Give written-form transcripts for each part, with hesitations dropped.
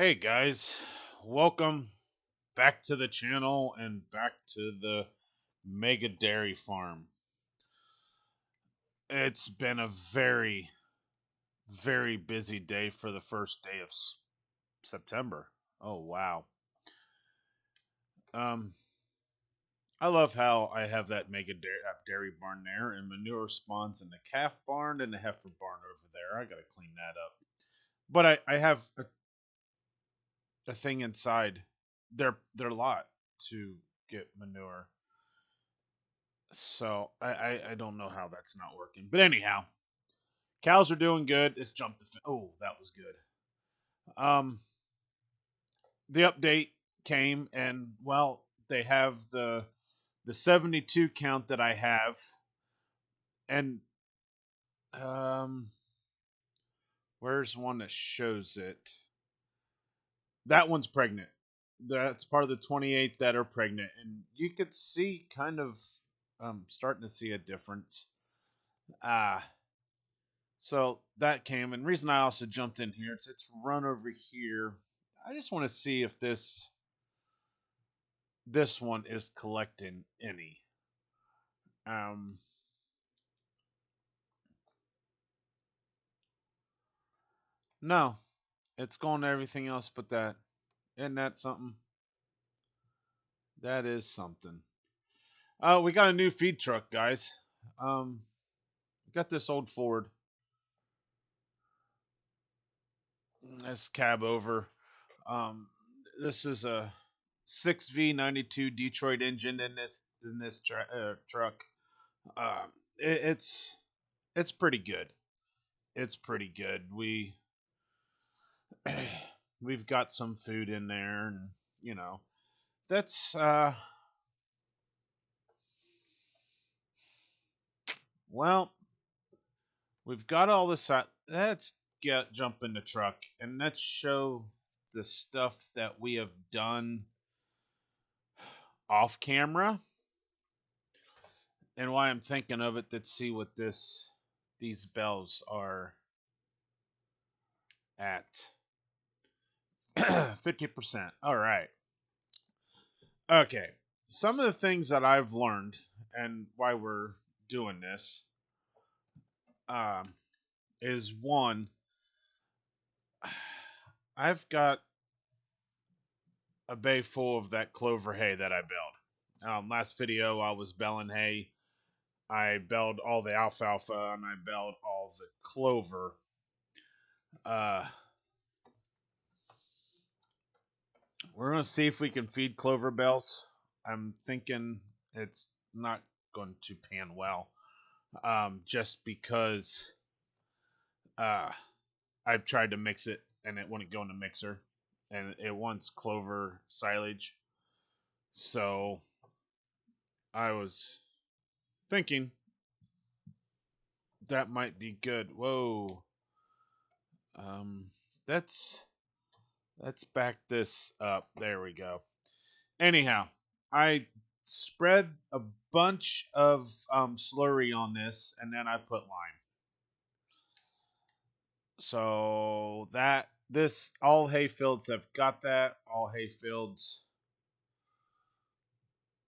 Hey guys, welcome back to the channel and back to the Mega Dairy Farm. It's been a very busy day for the first day of September. Oh wow. Um, I love how I have that Mega Dairy barn there, and manure spawns in the calf barn and the heifer barn over there. I gotta clean that up. But I have a thing inside their lot to get manure. So I don't know how that's not working. But anyhow, cows are doing good. It's jumped the oh, that was good. The update came and well, they have the 72 count that I have and um where's one that shows it? That one's pregnant. That's part of the 28 that are pregnant and you could see kind of starting to see a difference. Ah, so that came, and reason I also jumped in here is it's run over here. I just want to see if this one is collecting any. Um, no, it's going to everything else but that. Isn't that something? That is something. We got a new feed truck, guys. We got this old Ford. This cab over. Um, this is a 6V92 Detroit engine in this truck. It's pretty good. It's pretty good. We've got some food in there, and you know that's well, we've got all this. Let's get jump in the truck and let's show the stuff that we have done off camera, and why I'm thinking of it. Let's see what these bells are at. 50%. All right. Okay. Some of the things that I've learned and why we're doing this um, is one, I've got a bay full of that clover hay that I baled. Last video, I was baling hay. I baled all the alfalfa and I baled all the clover. Uh, we're going to see if we can feed clover bells. I'm thinking it's not going to pan well just because uh, I've tried to mix it and it wouldn't go in the mixer, and it wants clover silage. So I was thinking that might be good. Whoa, um, that's let's back this up. There we go. Anyhow, I spread a bunch of slurry on this, and then I put lime. So that this all hay fields have got that. All hay fields,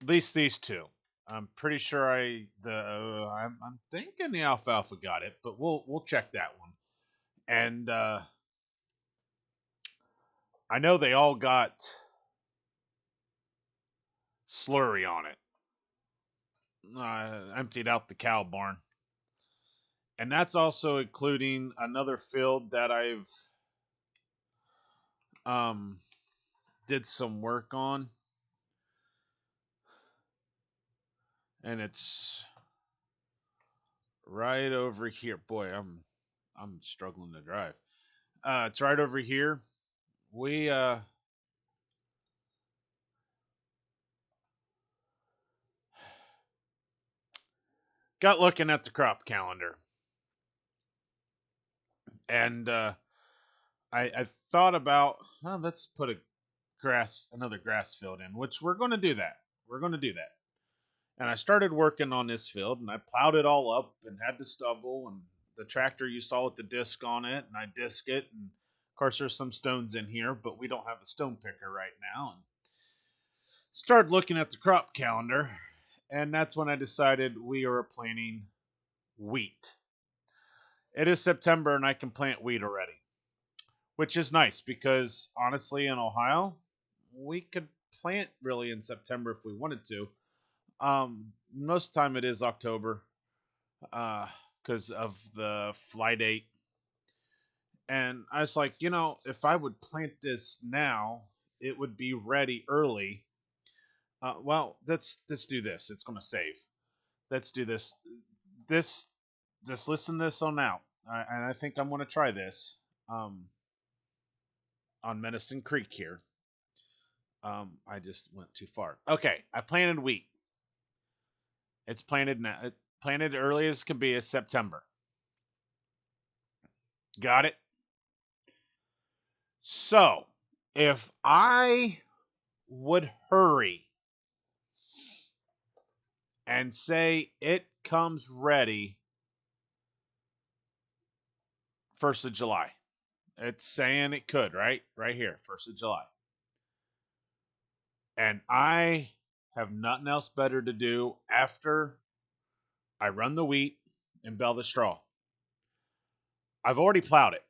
at least these two. I'm pretty sure I'm thinking the alfalfa got it, but we'll check that one. And I know they all got slurry on it. Emptied out the cow barn, and that's also including another field that I've um did some work on, and it's right over here. Boy, I'm struggling to drive. It's right over here. We got looking at the crop calendar, and I thought about, well, let's put another grass field in, which we're going to do that. We're going to do that. And I started working on this field, and I plowed it all up and had the stubble and the tractor you saw with the disc on it, and I disc it. And of course, there's some stones in here, but we don't have a stone picker right now. And started looking at the crop calendar, and that's when I decided we are planting wheat. It is September, and I can plant wheat already, which is nice because honestly, in Ohio, we could plant really in September if we wanted to. Most of the time it is October because of the fly date. And I was like, if I would plant this now, it would be ready early. Well, let's do this. It's going to save. Let's do this. This just listen this on out, and I think I'm going to try this um, on Medicine Creek here. I just went too far. Okay, I planted wheat. It's planted now. Planted early as can be is September. Got it. So, if I would hurry and say it comes ready 1st of July. It's saying it could, right? Right here, 1st of July. And I have nothing else better to do after I run the wheat and bale the straw. I've already plowed it.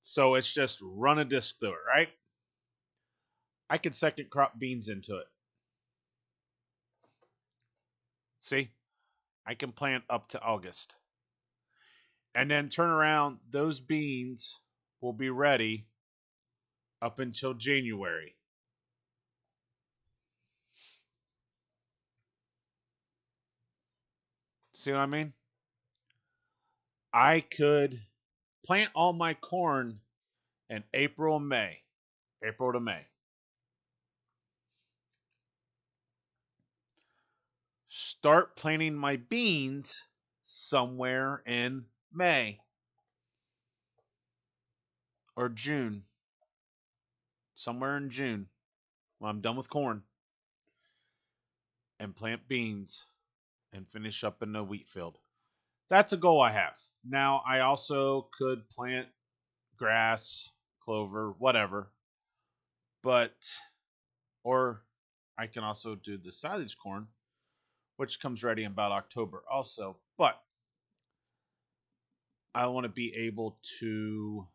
So it's just run a disc through it, right? I can second crop beans into it. See? I can plant up to August. And then turn around, those beans will be ready up until January. See what I mean? I could plant all my corn in April and May. April to May. Start planting my beans somewhere in May or June. Somewhere in June when I'm done with corn and plant beans and finish up in the wheat field. That's a goal I have. Now, I also could plant grass, clover, whatever, but, or I can also do the silage corn, which comes ready in about October also. But I want to be able to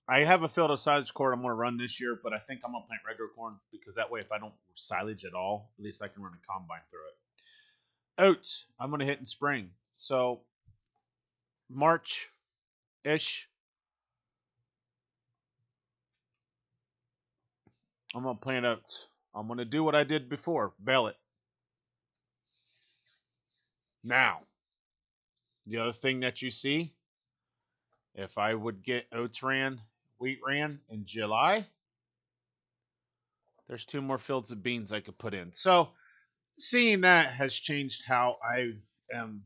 I have a field of silage corn I'm going to run this year, but I think I'm going to plant regular corn because that way, if I don't silage at all, at least I can run a combine through it. Oats, I'm going to hit in spring. So, March ish, I'm going to plant oats. I'm going to do what I did before bale it. Now, the other thing that you see, if I would get oats ran, wheat ran in July, there's 2 more fields of beans I could put in. So, seeing that has changed how I am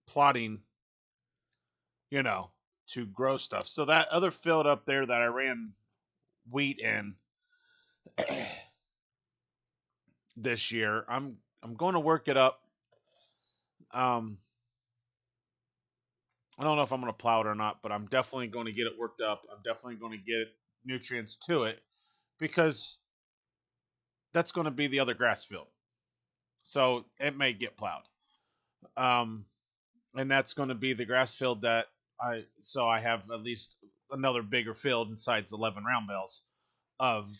plotting, you know, to grow stuff. So that other field up there that I ran wheat in this year, I'm going to work it up. Um, I don't know if I'm going to plow it or not, but I'm definitely going to get it worked up. I'm definitely going to get nutrients to it because that's going to be the other grass field. So it may get plowed. Um, and that's going to be the grass field that I have at least another bigger field besides 11 round bales of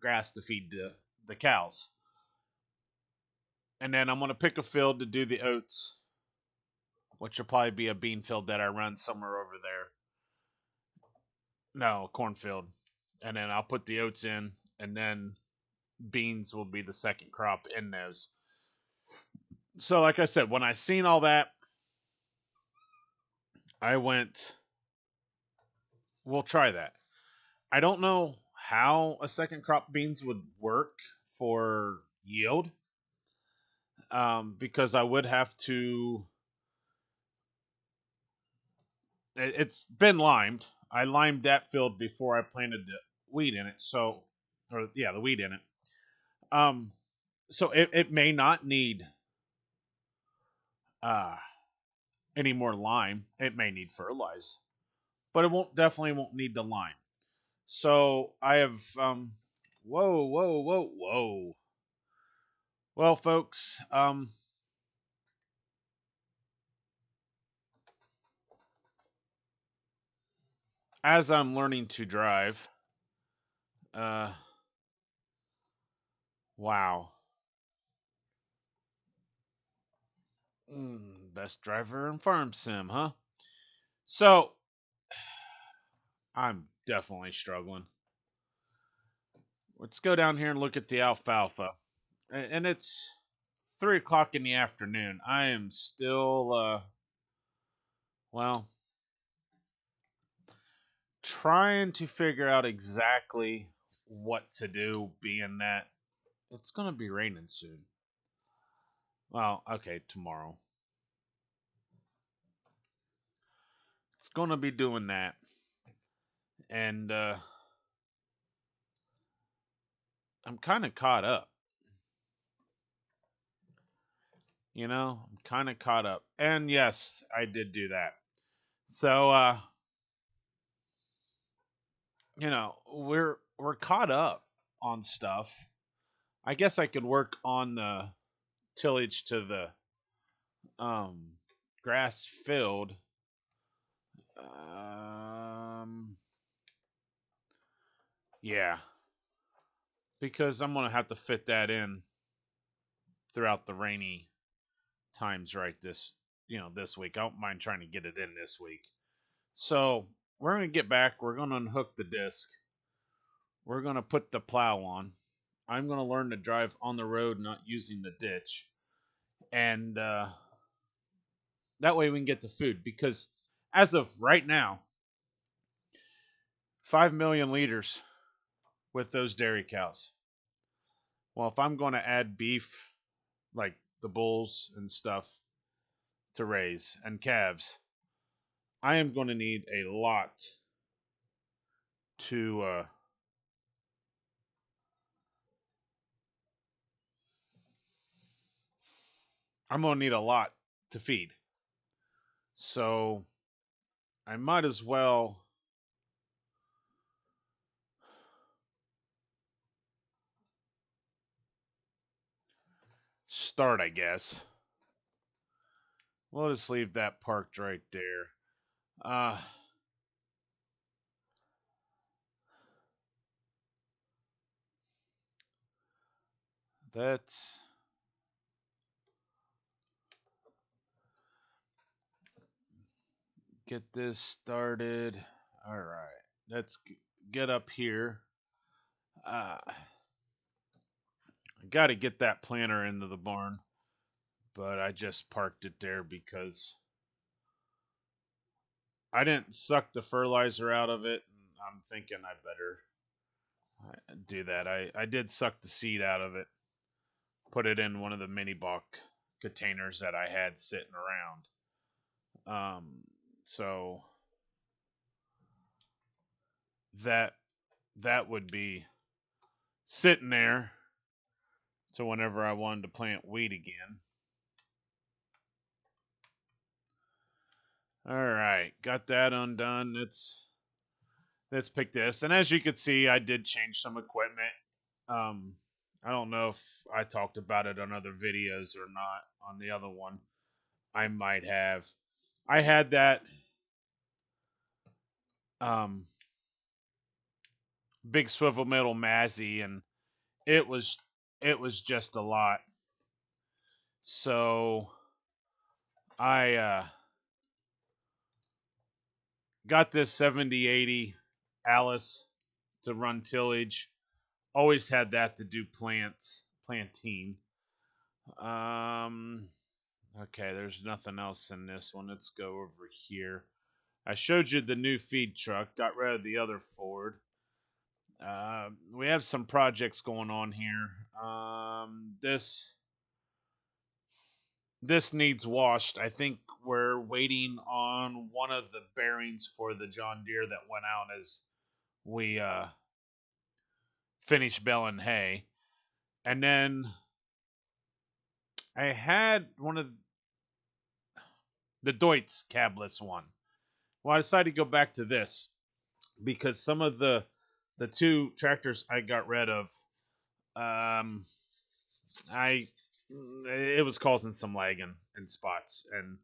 grass to feed the cows. And then I'm going to pick a field to do the oats, which will probably be a bean field that I run somewhere over there. No, a cornfield. And then I'll put the oats in, and then beans will be the second crop in those. So, like I said, when I seen all that, I went, we'll try that. I don't know how a second crop beans would work for yield because I would have to. It's been limed. I limed that field before I planted the wheat in it. So, or yeah, the wheat in it. Um, so it may not need uh, any more lime. It may need fertilize, but it won't definitely won't need the lime. So I have whoa, whoa, whoa, whoa. Well, folks, as I'm learning to drive, uh, wow, best driver in Farm Sim, huh? So I'm definitely struggling. Let's go down here and look at the alfalfa, and it's 3 o'clock in the afternoon. I am still, well, trying to figure out exactly what to do, being that it's gonna be raining soon. Well, okay, tomorrow. It's gonna be doing that, and I'm kind of caught up. I'm kind of caught up, and yes, I did do that. So, we're caught up on stuff. I guess I could work on the tillage to the um grass field. Um, yeah, because I'm gonna have to fit that in throughout the rainy times, right? This week. I don't mind trying to get it in this week. So we're gonna get back. We're gonna unhook the disc. We're gonna put the plow on. I'm gonna learn to drive on the road, not using the ditch, and that way we can get the food. Because as of right now, 5 million liters with those dairy cows. Well, if I'm going to add beef, like the bulls and stuff, to raise and calves, I am going to need a lot to. I'm going to need a lot to feed. So I might as well start, I guess. We'll just leave that parked right there. Uh, let's get this started. All right. Let's get up here. I got to get that planter into the barn, but I just parked it there because I didn't suck the fertilizer out of it. And I'm thinking I better do that. I did suck the seed out of it, put it in one of the mini bulk containers that I had sitting around. So that that would be sitting there. So whenever I wanted to plant wheat again. All right, got that undone. Let's pick this. And as you can see, I did change some equipment. Um, I don't know if I talked about it on other videos or not. On the other one, I might have. I had that um, big swivel metal Mazzy, and it was it was just a lot. So I got this 7080 Alice to run tillage. Always had that to do planting. Um, okay, there's nothing else in this one. Let's go over here. I showed you the new feed truck. Got rid of the other Ford. We have some projects going on here. This needs washed. I think we're waiting on one of the bearings for the John Deere that went out as we finished baling hay. And then I had one of the Deutz cabless one. Well, I decided to go back to this because some of the two tractors I got rid of, um, I it was causing some lagging in spots, and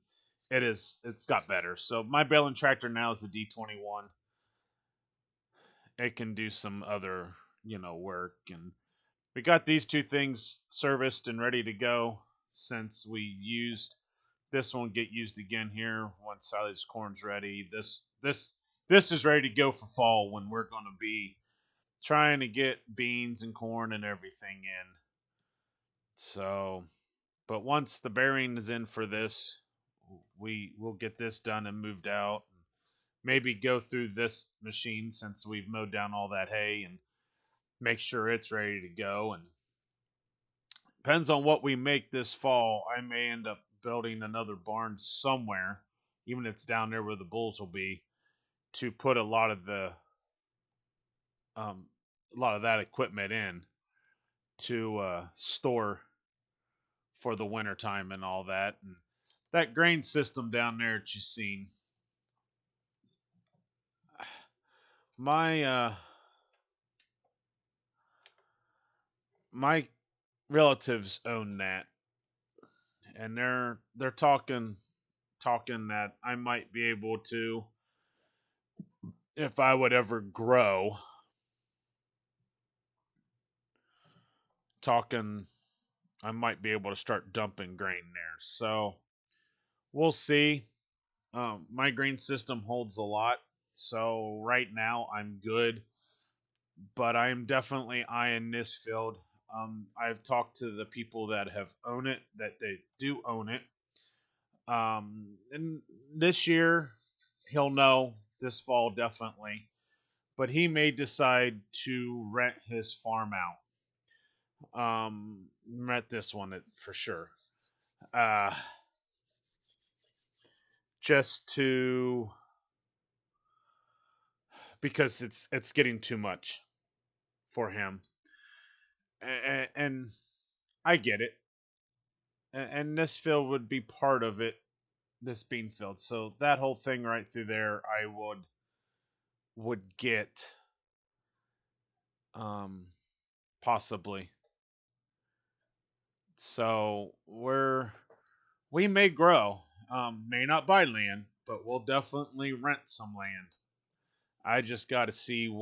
it's got better. So my baling tractor now is a D21. It can do some other work, and we got these two things serviced and ready to go since we used this one. Get used again here once silage corn's ready. This is ready to go for fall when we're going to be trying to get beans and corn and everything in. So, but once the bearing is in for this, we will get this done and moved out. Maybe go through this machine since we've mowed down all that hay and make sure it's ready to go. And depends on what we make this fall. I may end up building another barn somewhere, even if it's down there where the bulls will be, to put um, a lot of that equipment in to store for the winter time and all that. And that grain system down there that you've seen, my my relatives own that, and they're talking that I might be able to, if I would ever grow, talking I might be able to start dumping grain there. So we'll see. My grain system holds a lot, so right now I'm good, but I'm definitely eyeing this field. I've talked to the people that have owned it, that they do own it. And this year, he'll know this fall definitely, but he may decide to rent his farm out. Rent this one for sure. Uh, just to because it's getting too much for him, and I get it. And this field would be part of it, this bean field. So that whole thing right through there, I would get, um, possibly. So we may grow, may not buy land, but we'll definitely rent some land. I just got to see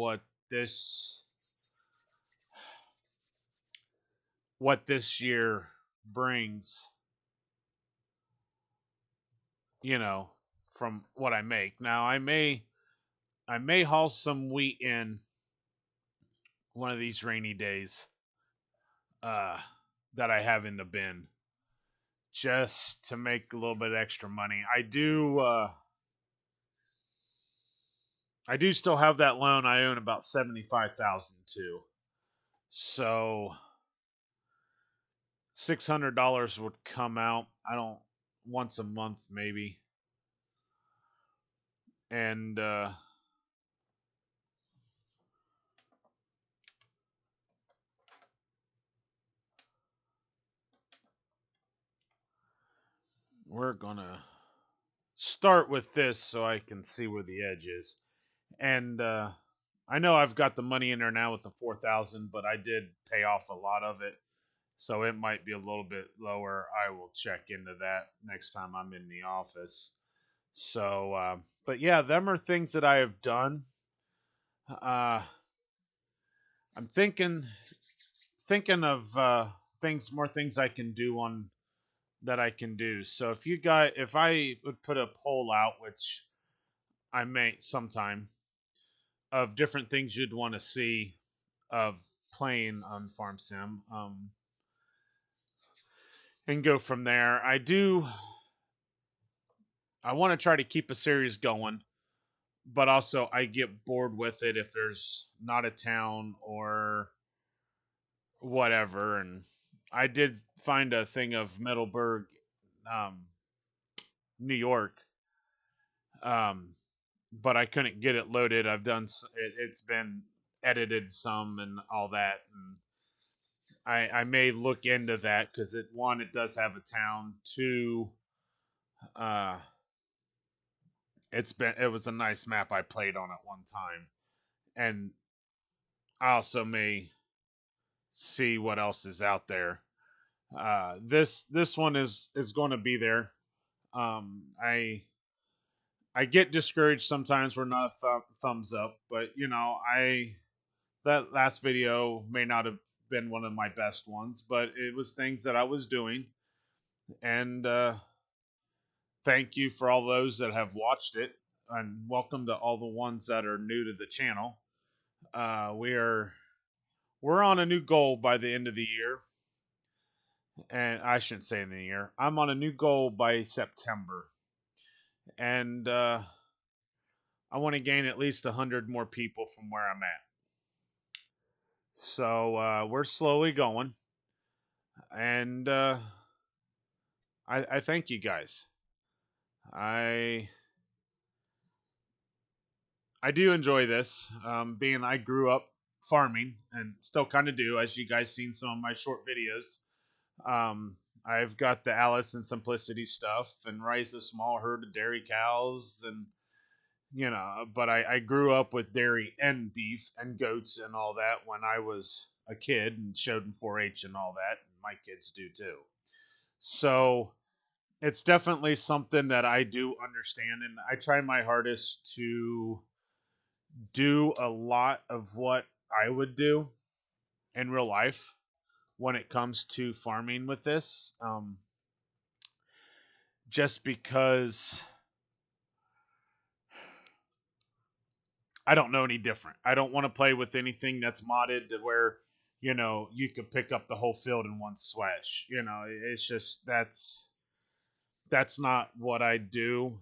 this what this year brings, you know, from what I make. Now I may haul some wheat in one of these rainy days, uh, that I have in the bin, just to make a little bit extra money. I do still have that loan. I own about 75,000 too. So $600 would come out. I don't once a month maybe, and we're gonna start with this so I can see where the edge is. And I know I've got the money in there now with the 4,000, but I did pay off a lot of it, so it might be a little bit lower. I will check into that next time I'm in the office. So, but yeah, them are things that I have done. Uh, I'm thinking of more things I can do on that I can do. So if I would put a poll out, which I may sometime, of different things you'd want to see of playing on Farm Sim, and go from there. I want to try to keep a series going, but also I get bored with it if there's not a town or whatever. And I did find a thing of Middleburg, um, New York, um, but I couldn't get it loaded. It's been edited some and all that, and I may look into that because it does have a town. Two, it was a nice map I played on at one time, and I also may see what else is out there. This one is going to be there. I get discouraged sometimes. We're not a thumbs up, but I that last video may not have been one of my best ones, but it was things that I was doing, and thank you for all those that have watched it, and welcome to all the ones that are new to the channel. We're on a new goal by the end of the year, and I shouldn't say in the year. I'm on a new goal by September, and I want to gain at least 100 more people from where I'm at. So we're slowly going, and I thank you guys. I I do enjoy this. Being I grew up farming and still kind of do, as you guys seen some of my short videos. Um, I've got the Alice and Simplicity stuff and raised a small herd of dairy cows and but I grew up with dairy and beef and goats and all that when I was a kid and showed in 4-H and all that, and my kids do too. So it's definitely something that I do understand, and I try my hardest to do a lot of what I would do in real life when it comes to farming with this. Just because I don't know any different. I don't want to play with anything that's modded to where, you could pick up the whole field in one swash. It's just that's not what I do.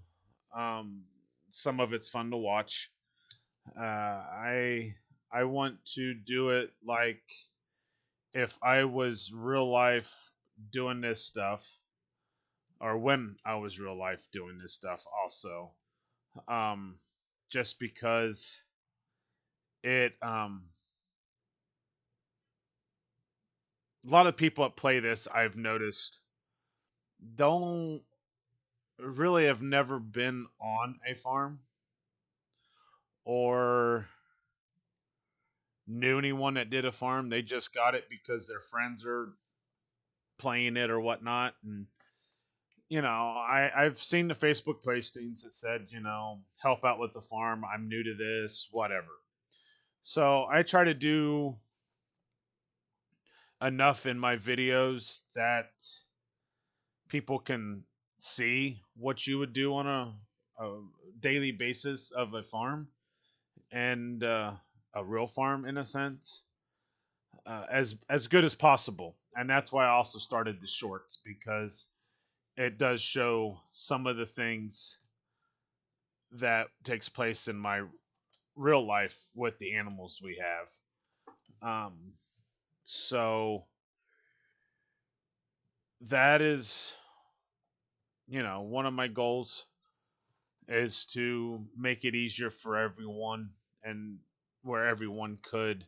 Um, some of it's fun to watch. I want to do it like if I was real life doing this stuff, or when I was real life doing this stuff, also. Um, just because it a lot of people that play this I've noticed don't really have never been on a farm or knew anyone that did a farm. They just got it because their friends are playing it or whatnot. And I've seen the Facebook postings that said, help out with the farm. I'm new to this, whatever. So I try to do enough in my videos that people can see what you would do on a daily basis of a farm and a real farm in a sense, as good as possible. And that's why I also started the shorts, because it does show some of the things that takes place in my real life with the animals we have. So that is, one of my goals is to make it easier for everyone, and where everyone could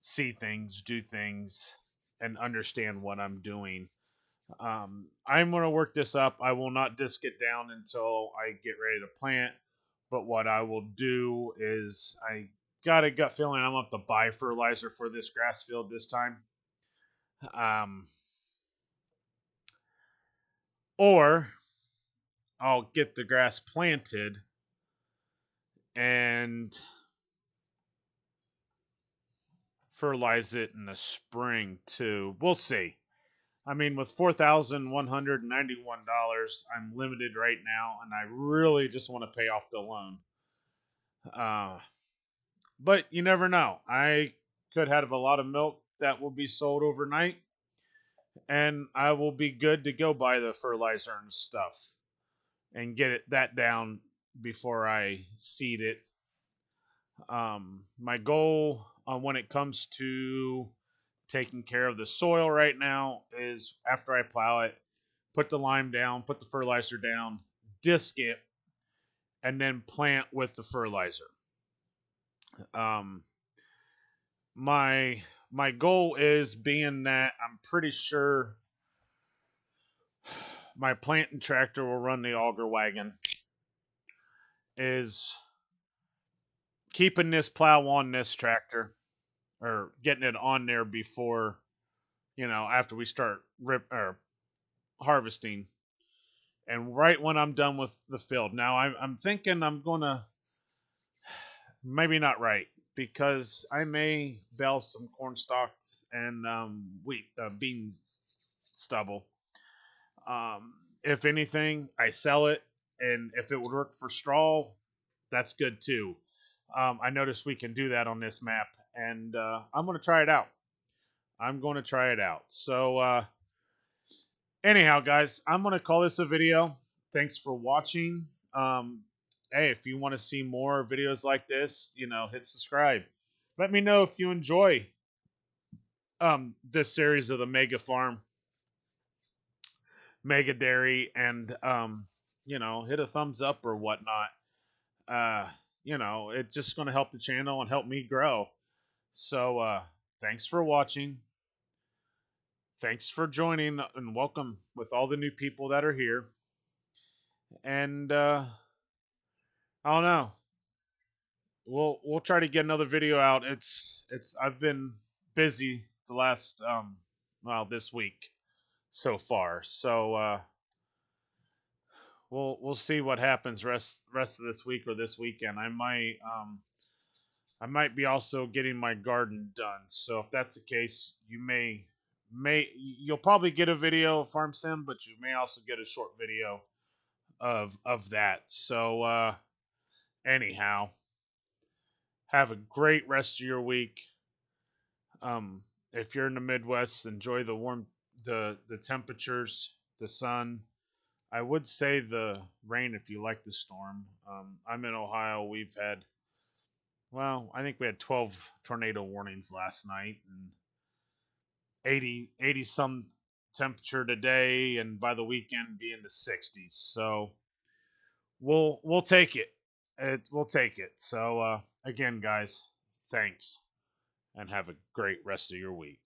see things, do things, and understand what I'm doing. I'm going to work this up. I will not disc it down until I get ready to plant. But what I will do is I got a gut feeling I'm going to have to buy fertilizer for this grass field this time. Um, or I'll get the grass planted and fertilize it in the spring too. We'll see. I mean, with $4,191, I'm limited right now, and I really just want to pay off the loan. Uh, but you never know. I could have a lot of milk that will be sold overnight, and I will be good to go buy the fertilizer and stuff and get that down before I seed it. My goal when it comes to taking care of the soil right now is after I plow it, put the lime down, put the fertilizer down, disc it, and then plant with the fertilizer. Um, my goal is being that I'm pretty sure my planting tractor will run the auger wagon, is keeping this plow on this tractor or getting it on there before, after we start harvesting, and right when I'm done with the field. Now I'm thinking I'm gonna, maybe not right, because I may bale some corn stalks and wheat bean stubble. If anything, I sell it, and if it would work for straw, that's good too. I noticed we can do that on this map, and I'm going to try it out. I'm going to try it out. So, anyhow, guys, I'm going to call this a video. Thanks for watching. Hey, if you want to see more videos like this, hit subscribe. Let me know if you enjoy this series of the Mega Farm, Mega Dairy, and hit a thumbs up or whatnot. Uh, it's just going to help the channel and help me grow. So, thanks for watching. Thanks for joining, and welcome with all the new people that are here. And I don't know. We'll try to get another video out. It's I've been busy the last this week so far. So we'll see what happens rest of this week or this weekend. I might be also getting my garden done. So if that's the case, you'll probably get a video of Farm Sim, but you may also get a short video of that. So anyhow, have a great rest of your week. If you're in the Midwest, enjoy the temperatures, the sun. I would say the rain if you like the storm. I'm in Ohio. We've had, well, I think we had 12 tornado warnings last night, and 80 some temperature today, and by the weekend be in the 60s. So we'll take it. We'll take it. So again, guys, thanks, and have a great rest of your week.